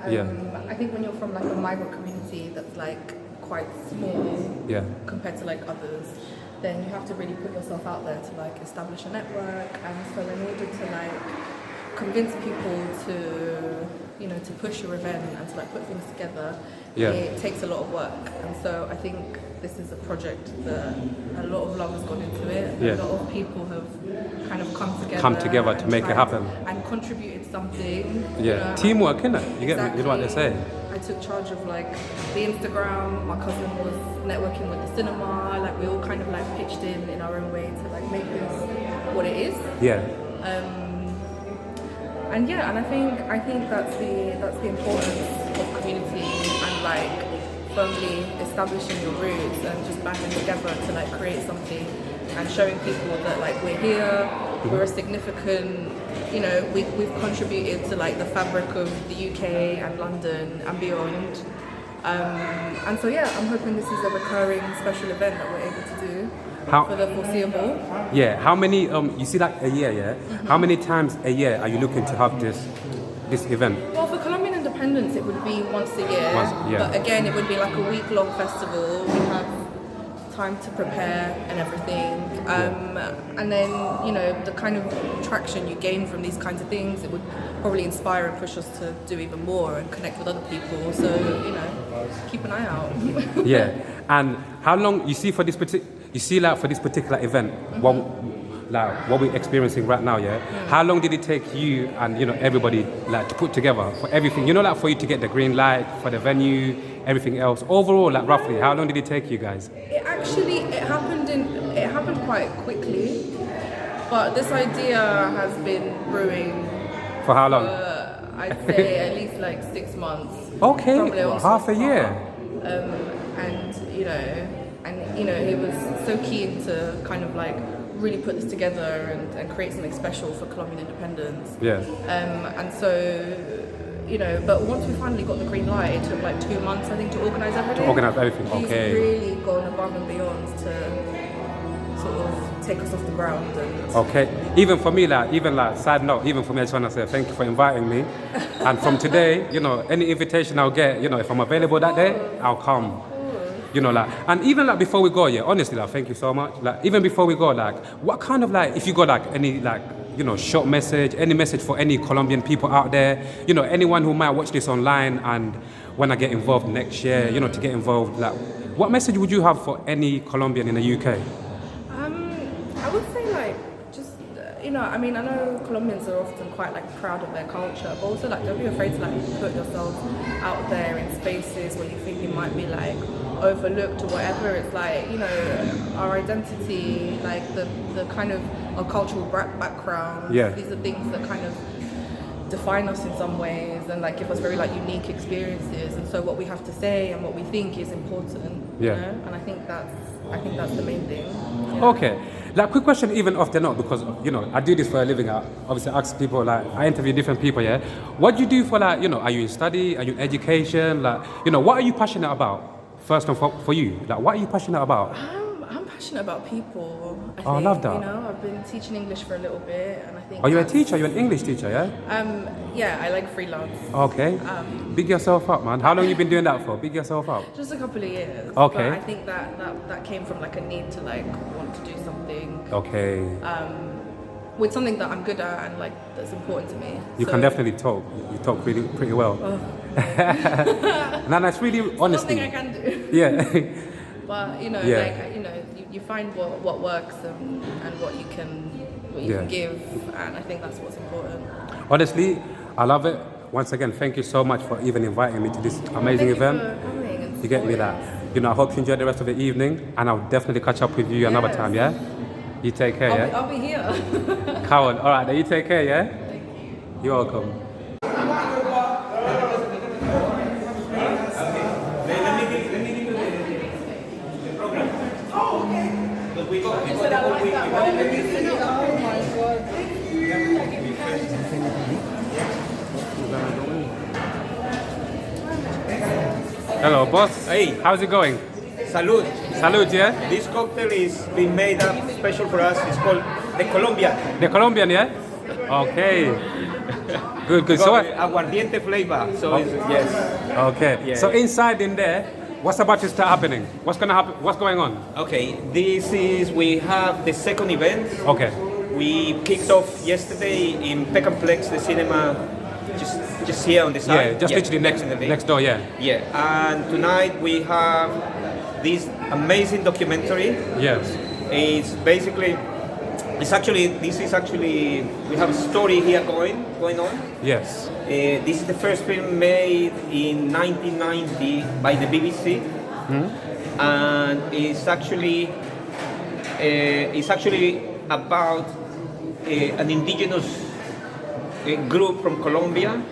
I think when you're from like a migrant community that's like quite small compared to like others, then you have to really put yourself out there to like establish a network. And so in order to like convince people to, you know, to push your event and to like put things together, it takes a lot of work. And so I think this is a project that a lot of love has gone into it. A lot of people have kind of come together to make it happen and contributed something. Teamwork, innit? You get me? You know what they say. I took charge of like the Instagram. My cousin was networking with the cinema. Like we all kind of like pitched in our own way to like make this what it is. And I think that's the importance of community and like firmly establishing your roots and just banding together to like create something and showing people that like we're here, we're a significant, you know, we've contributed to like the fabric of the UK and London and beyond. And so I'm hoping this is a recurring special event that we're able to do for the foreseeable. How many you see like a year, How many times a year are you looking to have this event? Well, for Colombian independence it would be once a year. But again it would be like a week-long festival. We have time to prepare and everything. And then, you know, the kind of traction you gain from these kinds of things, it would probably inspire and push us to do even more and connect with other people. So, you know, keep an eye out. And how long you see for this particular event, what we're experiencing right now, how long did it take you and, you know, everybody like to put together for everything, you know, like for you to get the green light for the venue, everything else overall, like roughly how long did it take you guys? It happened quite quickly, but this idea has been brewing for how long? I'd say at least like 6 months. Half a year. And you know he was so keen to kind of like really put this together and create something special for Colombian independence. And so, you know, but once we finally got the green light, it took like 2 months, I think, to organise everything. He's really gone above and beyond to sort of take us off the ground. And even for me, side note, even for me, I just want to say thank you for inviting me. And from today, you know, any invitation I'll get, you know, if I'm available that day, I'll come. You know, like, and even like before we go, honestly, like, thank you so much. Like, even before we go, like, what kind of like, if you got like any like, you know, short message, any message for any Colombian people out there, you know, anyone who might watch this online and when I get involved next year, you know, to get involved, like, what message would you have for any Colombian in the UK? I would say like, just, you know, I mean, I know Colombians are often quite like proud of their culture, but also like, don't be afraid to like put yourself out there in spaces where you think you might be like overlooked or whatever. It's like, you know, our identity, like the kind of our cultural background, these are things that kind of define us in some ways and like give us very like unique experiences, and so what we have to say and what we think is important, you know? And I think that's the main thing. Like, quick question, even off the note, because, you know, I do this for a living. I obviously ask people, like, I interview different people, what do you do for, like, you know, are you in study, are you in education, like, you know, what are you passionate about? First and for you, like, what are you passionate about? I'm passionate about people. I love that. You know, I've been teaching English for a little bit, and I think. Are you a teacher? You're an English teacher, I like freelance. Big yourself up, man. How long you been doing that for? Big yourself up. Just a couple of years. But I think that came from like a need to like want to do something. With something that I'm good at and like that's important to me. You can definitely talk. You talk pretty well. And that's really honestly. Something I can do. But you know, like, you know, you find what works and what you can give, and I think that's what's important. Honestly, I love it. Once again, thank you so much for even inviting me to this amazing event. For coming and you get me that. You know, I hope you enjoy the rest of the evening, and I'll definitely catch up with you another time. You take care. I'll be here. Come on. All right, then you take care. Thank you. You're welcome. Hello, boss. Hey. How's it going? Salud. Salud, yeah? This cocktail is being made up special for us. It's called the Colombian. The Colombian, yeah? Okay. Good, good. Got So, aguardiente flavor. So it's, yes. okay. Yeah. So inside in there, what's about to start happening? What's gonna happen? What's going on? Okay, we have the second event. Okay. We kicked off yesterday in Pecanplex, the cinema, just here on the side. Yeah, just literally definitely. next door. Yeah. Yeah, and tonight we have this amazing documentary. Yes. It's basically, we have a story here going on. Yes. This is the first film made in 1990 by the BBC, and it's actually about an indigenous group from Colombia,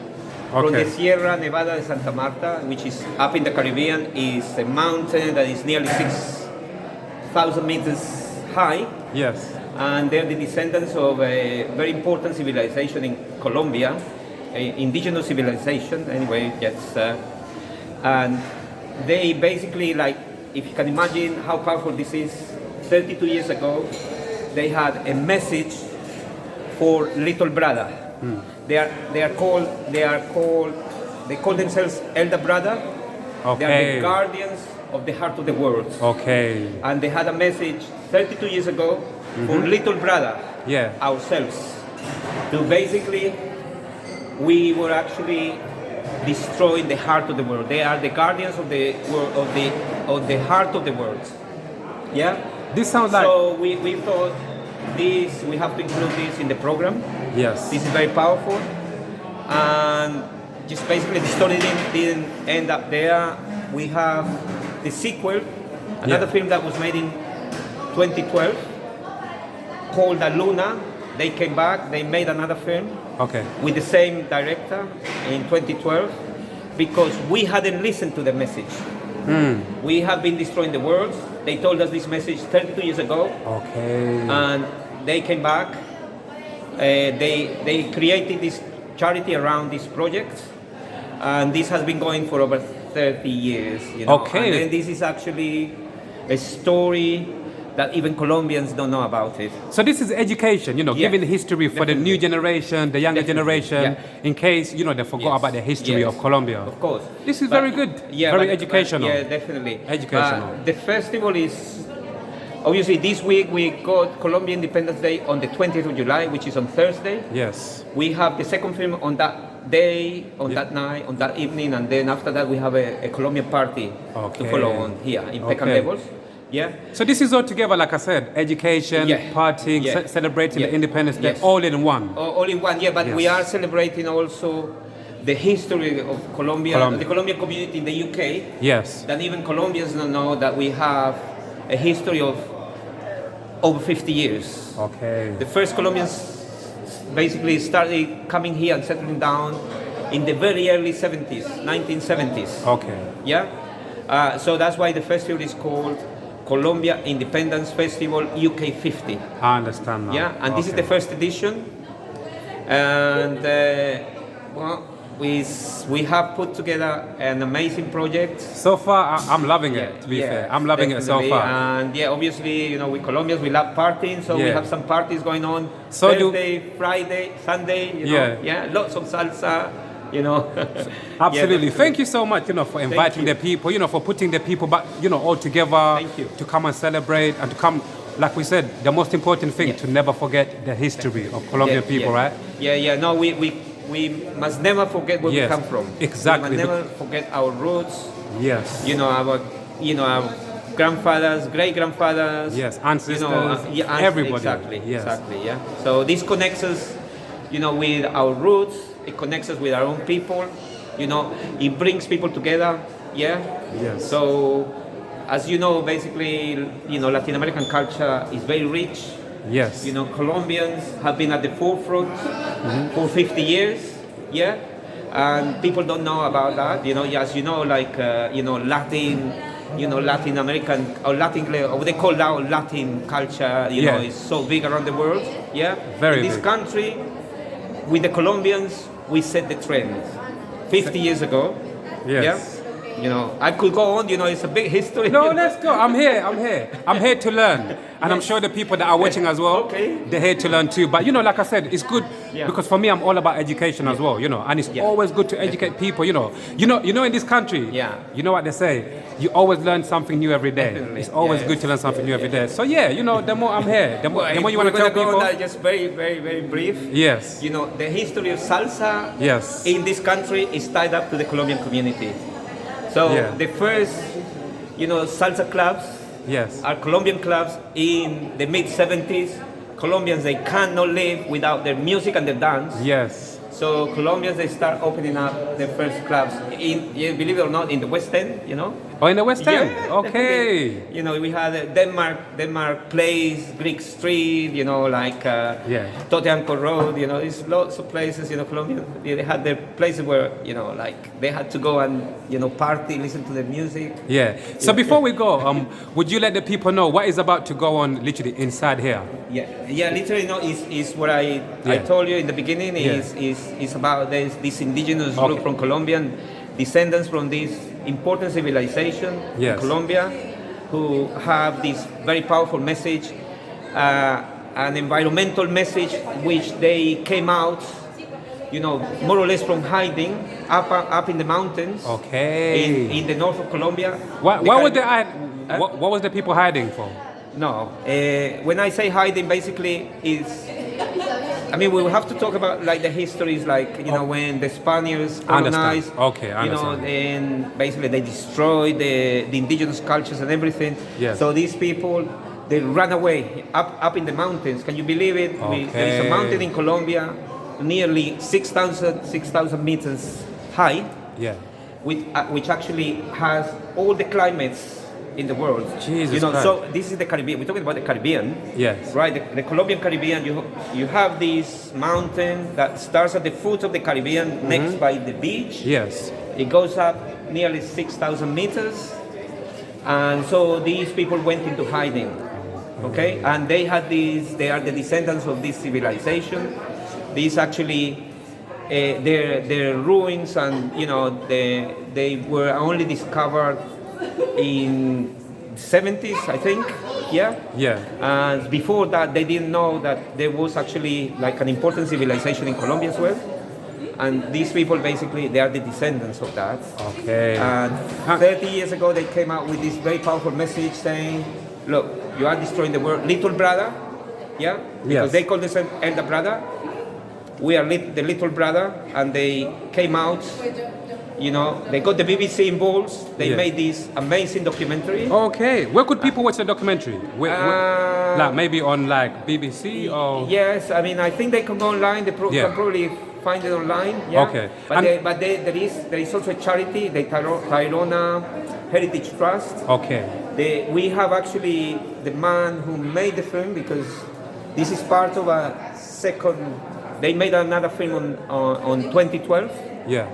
from the Sierra Nevada de Santa Marta, which is up in the Caribbean. Is a mountain that is nearly 6,000 meters high. Yes. And they're the descendants of a very important civilization in Colombia, indigenous civilization. Anyway, yes, and they basically, like, if you can imagine how powerful this is, 32 years ago, they had a message for little brother. They call themselves elder brother. Okay. They are the guardians of the heart of the world. Okay. And they had a message 32 years ago for little brother, Yeah. ourselves. To basically, we were actually destroying the heart of the world. They are the guardians of the world, of the heart of the world. Yeah. This sounds like. So we thought we have to include this in the program. Yes. This is very powerful, and just basically the story didn't end up there. We have the sequel, another film that was made in 2012 called La Luna. They came back, they made another film Okay. with the same director in 2012 because we hadn't listened to the message. We have been destroying the world. They told us this message 32 years ago. Okay. And they came back. They created this charity around this project, and this has been going for over 30 years. You know? Okay. And then this is actually a story that even Colombians don't know about it. So this is education, Yeah. giving history for the new generation, the younger Definitely, generation, yeah. in case, they forgot about the history of Colombia. Of course. This is But- very good. Yeah, Very but- educational. yeah, definitely. Educational. The festival is, obviously this week we got Colombian Independence Day on the 20th of July, which is on Thursday. Yes. We have the second film on that day, on that night, on that evening, and then after that we have a Colombian party to follow on here in Pecan Okay. Levels. Yeah. So this is all together, like I said, education, Yeah. partying, Yeah. celebrating Yeah. the Independence Day, Yes. all in one. All in one, yeah, but we Yes. are celebrating also the history of Colombia, the Colombian community in the UK. Yes. That even Colombians don't know that we have a history of over 50 years. Okay. The first Colombians basically started coming here and settling down in the very early 70s, 1970s. Okay. Yeah? So that's why the festival is called Colombia Independence Festival UK 50. I understand now. Yeah, and this is Okay. the first edition. And well, we have put together an amazing project. So far, I'm loving it, to be fair. I'm loving it so definitely. far. And yeah, obviously, we Colombians, we love partying, so we Yeah. have some parties going on So do- Thursday, Friday, Sunday, Yeah. lots of salsa, Absolutely. Yeah, Thank you so much, for inviting the people, for putting the people back, all together. Thank you. To come and celebrate and to come, like we said, the most important thing, to never forget the history of Colombian people, right? Yeah. No, we must never forget where Yes, we come from. exactly. We must never forget our roots. Yes. Our grandfathers, great grandfathers. Yes, ancestors, ancestors, everybody. Exactly. Yes. Exactly. Yeah. So this connects us, with our roots. It connects us with our own people. It brings people together. Yeah. Yes. So, as you know, basically, Latin American culture is very rich. Yes. Colombians have been at the forefront for 50 years, yeah, and people don't know about that. As Latin American or what they call now Latin culture, is so big around the world, yeah. Very in this big. country, with the Colombians, we set the trend 50 years ago. Yes. Yeah. You know, I could go on. You know, it's a big history. No, let's go. I'm here. I'm here to learn. And I'm sure the people that are watching as well, they're here to learn too. But you know, like I said, it's good because for me, I'm all about education as well. You know, and it's always good to educate people. You know, in this country, you know what they say. You always learn something new every day. Definitely. It's always good to learn something new every day. So yeah, you know, the more I'm here, the more you want to tell people. Just very, very, very brief. Yes. You know, the history of salsa Yes. in this country is tied up to the Colombian community. So the first, you know, salsa clubs Yes. are Colombian clubs in the mid 70s. Colombians, they cannot live without their music and their dance. Yes. So Colombians, they start opening up their first clubs in, believe it or not, in the West End, you know. Oh, in the West End? Yeah, Okay. definitely. You know, we had Denmark Place, Greek Street, you know, like Toteanco Road, you know, there's lots of places, you know, Colombia, they had their places where, you know, like they had to go and, you know, party, listen to the music. Yeah. So before we go, would you let the people know what is about to go on literally inside here? Yeah, literally, you know, is what I told you in the beginning, is about this indigenous group from Colombian descendants from this important civilization in Colombia, who have this very powerful message, an environmental message, which they came out, you know, more or less from hiding up in the mountains. Okay. In the north of Colombia. What was the people hiding for? No, when I say hiding, basically is, I mean, we will have to talk about like the histories, like, you know, when the Spaniards colonized, I you know, and basically they destroyed the indigenous cultures and everything. Yes. So these people, they ran away up in the mountains. Can you believe it? There is a mountain in Colombia, nearly 6,000 meters high. Yeah. Which actually has all the climates in the world. Jesus you know, Christ. so this is the Caribbean. We're talking about the Caribbean. Yes. Right, the Colombian Caribbean. You have this mountain that starts at the foot of the Caribbean, next by the beach. Yes. It goes up nearly 6,000 meters, and so these people went into hiding. Okay, and they had these. They are the descendants of this civilization. These actually. Their ruins, and you know, they were only discovered in 70s, I think. Yeah. And before that, they didn't know that there was actually like an important civilization in Colombia as well. And these people, basically, they are the descendants of that. Okay. And 30 years ago, they came out with this very powerful message saying, "Look, you are destroying the world, little brother." Yeah. Because they call themselves elder brother. We are the little brother, and they came out, you know, they got the BBC involved, they made this amazing documentary. Okay, where could people watch the documentary? Like maybe on like BBC or? Yes, I mean, I think they can go online, they can probably find it online. Yeah. Okay. But there is also a charity, the Tayrona Heritage Trust. Okay. We have actually the man who made the film, because this is part of a second. They made another film on 2012,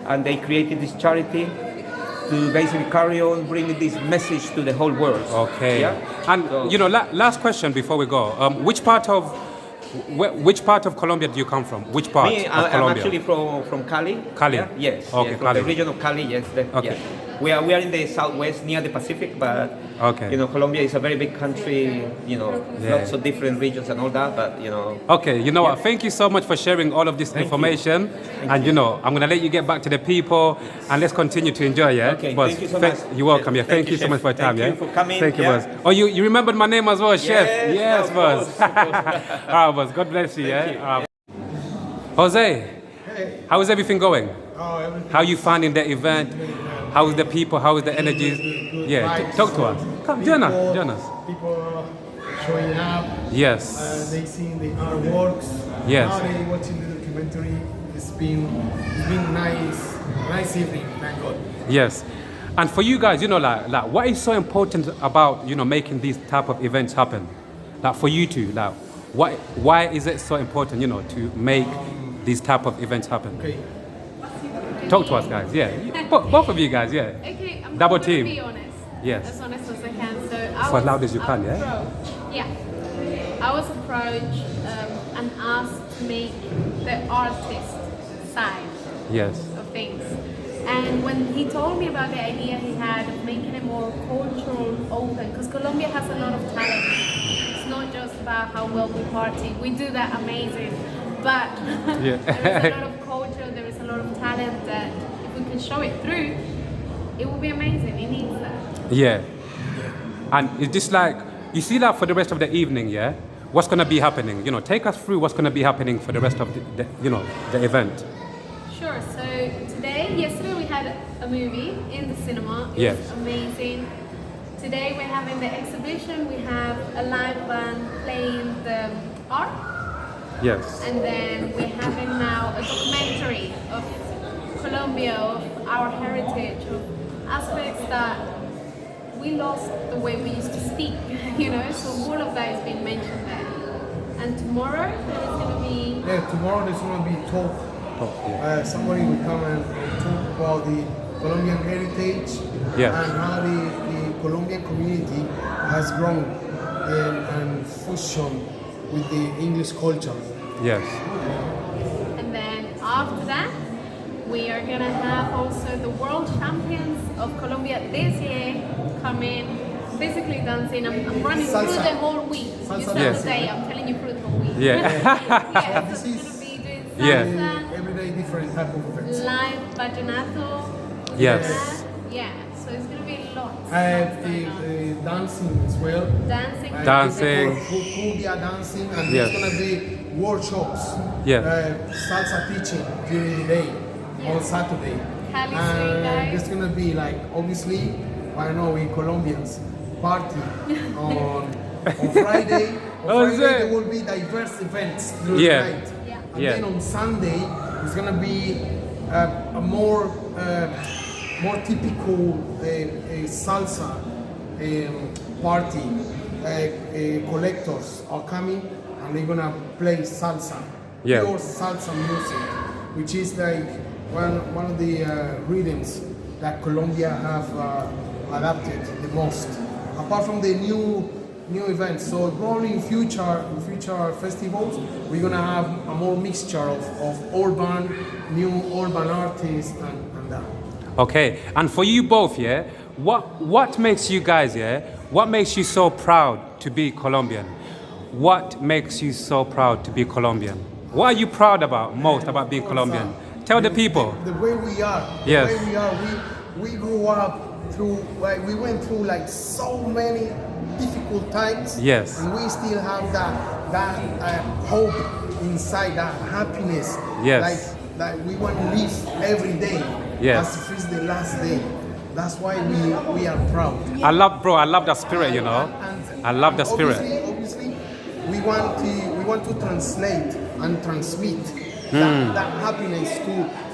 and they created this charity to basically carry on bringing this message to the whole world. Okay. Yeah? And you know, last question before we go. Which part of Colombia do you come from? Which part of Colombia? I'm actually from Cali. Cali? Yeah? Yes. Okay, yes, from Cali. the region of Cali, yes. Yeah. We are in the southwest near the Pacific, but you know, Colombia is a very big country, you know, lots of different regions and all that, but you know. Okay, you know what, thank you so much for sharing all of this information. And you know, I'm gonna let you get back to the people and let's continue to enjoy, yeah? Okay, boss, thank you so much. You're welcome, yeah. Thank you so Chef. much for your time, Thank yeah? you for coming. Thank you, yeah. boss. Oh, you remembered my name as well, Chef? Yes, of boss. course, of course. All right, boss, God bless you, yeah? Jose, how is everything going? Everything. How are you finding the event? How is the people? How is the energies? Yeah, talk to us. Come, join us. People showing up. Yes. They seeing the artworks. Yes. Now they watching the documentary. It's been nice evening. Thank God. Yes. And for you guys, you know, like what is so important about, you know, making these type of events happen? Like for you two, like why is it so important, you know, to make these type of events happen? Okay. Talk to us, guys. Yeah, both of you guys. Yeah. Okay, I'm Double gonna team. be honest. Yes. As honest as I can. So For as loud as you can, yeah? I was approached and asked to make the artist side Yes. of things. And when he told me about the idea he had of making it more cultural open, because Colombia has a lot of talent. It's not just about how well we party. We do that amazing, but Yeah. there is a lot of culture, there is a lot of talent that if we can show it through, it will be amazing. It needs that. Yeah. And it's just like, you see that for the rest of the evening, yeah? What's going to be happening? You know, take us through what's going to be happening for the rest of the event. Sure. So yesterday we had a movie in the cinema. It Yes. was amazing. Today we're having the exhibition. We have a live band playing the art. Yes. And then we're having now a documentary of Colombia, of our heritage, of aspects that we lost the way we used to speak, you know, so all of that is being mentioned there. And tomorrow there is going to be... Yeah, tomorrow there's going to be talk. Somebody will come and talk about the Colombian heritage Yes. and how the Colombian community has grown and fusion with the English culture. Yes. And then after that, we are going to have also the world champions of Colombia this year come in, physically dancing. I'm running through Salsa. the whole week. You Salsa start Yes. the day, I'm telling you through the whole week. Yeah. Yeah, This so it's is- going to be doing Yeah. salsa, Everyday different type of events. live vallenato. Yes. Yeah, so it's going to be lots. And lots going on. dancing as well. Dancing. Dancing. Cumbia dancing, and Yes. there's gonna be workshops. Yeah. Salsa teaching during the day on Saturday. Cali swing And guys. there's gonna be like obviously, I know we Colombians party on Friday. On Oh, Friday is it? there will be diverse events during Yeah. the night. Yeah. And Yeah. then on Sunday it's gonna be a more typical salsa party. Collectors are coming and they're gonna play salsa, Yeah. pure salsa music, which is like one of the rhythms that Colombia have adapted the most. Apart from the new events, so probably in future festivals, we're gonna have a more mixture of new urban artists and that. Okay. And for you both, yeah, what makes you guys, yeah, what makes you so proud to be Colombian? What makes you so proud to be Colombian? What are you proud about most about being Colombian? Tell the people. The way we are. Yes. The way we are. We grew up through, like, we went through like so many difficult times. Yes. And we still have that hope inside, that happiness. Yes. Like we want to live every day. Yes. As if it's the last day. That's why we are proud. I love that spirit, you know. I love the spirit. Obviously, we want to translate and transmit that happiness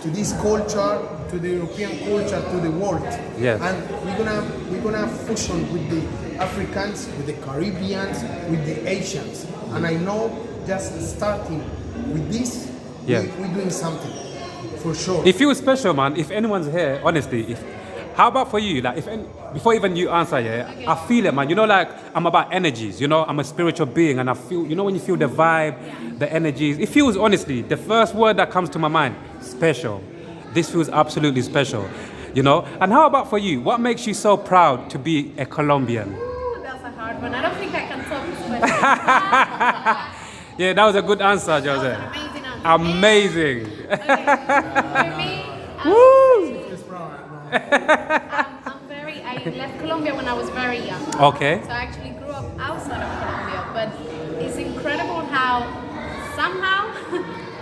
to this culture, to the European culture, to the world. Yes. And we're gonna fusion with the Africans, with the Caribbeans, with the Asians. And I know just starting with this, Yeah. we're doing something for sure. It feels special, man. If anyone's here, honestly, how about for you? Like, before even you answer, yeah, Okay. I feel it, man. You know, like I'm about energies. You know, I'm a spiritual being, and I feel. You know, when you feel the vibe, the energies. It feels honestly. The first word that comes to my mind, special. This feels absolutely special. You know. And how about for you? What makes you so proud to be a Colombian? Ooh, that's a hard one. I don't think I can top this question. Yeah, that was a good answer, That was Jose. an amazing answer. Amazing. Okay. For me, Woo! Yes, bro, I left Colombia when I was very young. Okay. So I actually grew up outside of Colombia, but it's incredible how somehow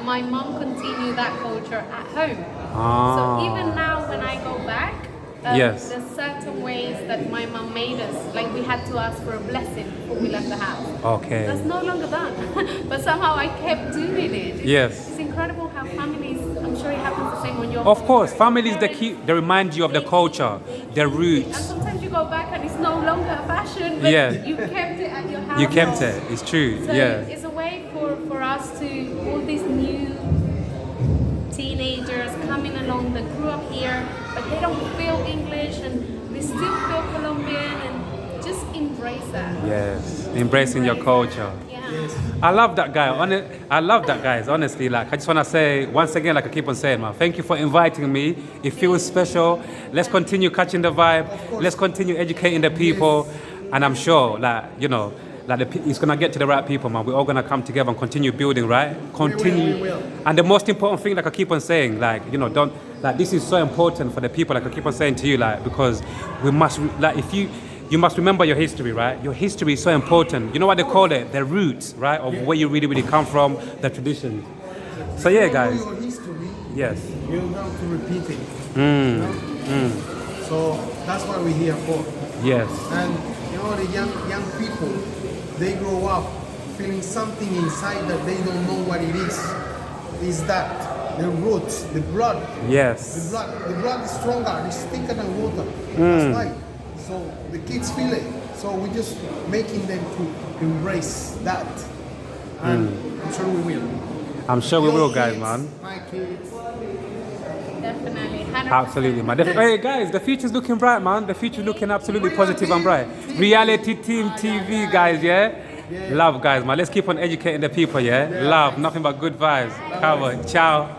my mom continued that culture at home. Ah. So even now when I go back, Yes. there's certain ways that my mom made us, like we had to ask for a blessing before we left the house. Okay. That's no longer done, but somehow I kept doing it. Yes. It's incredible how families, I'm sure it happens the same on your Of course, culture. family is the key. They remind you of the culture, the And roots. sometimes you go back and it's no longer a fashion, but Yeah. you kept it at your house. You kept it. It's true. So Yeah. it's a way for us to, all these new teenagers coming along that grew up here, but they don't feel English and they still feel Colombian, and just embrace that. Yes. Embracing your culture. Yeah. I love that guy. I love that, guys. Honestly, like I just want to say once again, like I keep on saying, man, thank you for inviting me. It feels special. Let's continue catching the vibe. Let's continue educating the people, and I'm sure, like you know, like it's gonna get to the right people, man. We're all gonna come together and continue building, right? Continue. We will. And the most important thing, like I keep on saying, like you know, don't like this is so important for the people. Like I keep on saying to you, like because we must, like if you must remember your history, right? Your history is so important. You know what they call it? The roots, right? Of where you really come from, the tradition. So yeah, guys. If you know your history, Yes. you're going to repeat it. You know? So that's what we're here for. Yes. And you know, the young people, they grow up feeling something inside that they don't know what it is. Is that the roots, the blood? Yes. The blood is stronger, it's thicker than water. That's why. So the kids feel it. So we're just making them to embrace that. And I'm sure we will. I'm sure we Your will, guys, kids, man. My kids. Definitely. 100%. Absolutely, man. Hey, guys, the future's looking bright, man. The future's looking absolutely positive and bright. Reality Team TV, guys, yeah? Love, guys, man. Let's keep on educating the people, yeah? Love, nothing but good vibes. Come on, ciao.